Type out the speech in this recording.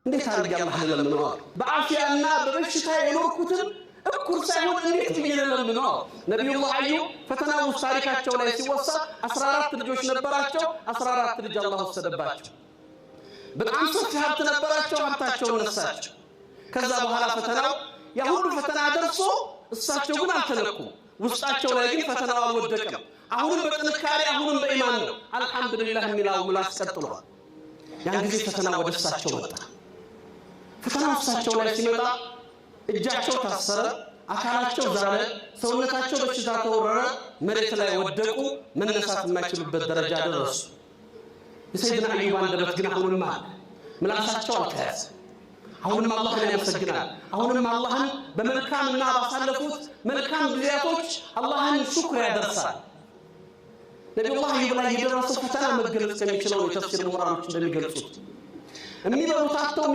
እንዴት አድርጌ አላህ ለምነው በአፊያና በበሽታ የኖርኩትን እኩል ሳይሆን እንዴት ይለምነው ነብዩላህ አዩብ ፈተናው ታሪካቸው ላይ ሲወሳ 14 ልጆች ነበራቸው 14 ልጅ አላህ ወሰደባቸው በጣም ሰፊ ሀብት ነበራቸው ሀብታቸውን ነሳቸው ከዛ በኋላ ፈተናው ያ ሁሉ ፈተና ደርሶ እሳቸው ግን አልተነኩም ውስጣቸው ላይ ግን ፈተናው አልወደቀም አሁንም በጥንካሬ አሁንም በኢማን ነው አልহামዱሊላህ ሚላው ሙላስ ቀጥሏል ያን ጊዜ ፈተናው ወደ እሳቸው መጣ ፈተናው እሳቸው ላይ ሲመጣ እጃቸው ታሰረ አካላቸው ዛለ ሰውነታቸው በሽታ ተወረረ መሬት ላይ ወደቁ መነሳት የማይችሉበት ደረጃ ደረሱ የሰይድና አዩብ አንደበት ግን አሁንም ምላሳቸው አልተያዘ አሁንም አላህን ያመሰግናል አሁንም አላህን በመልካምና ባሳለፉት መልካም ጊዜያቶች አላህን ሹክር ያደርሳል ነብዩላህ አዩብ ላይ የደረሰው ፈተና መገለጽ ከሚችለው የተፍሲር ምሁራኖች እንደሚገልጹት የሚበሉት አጥተው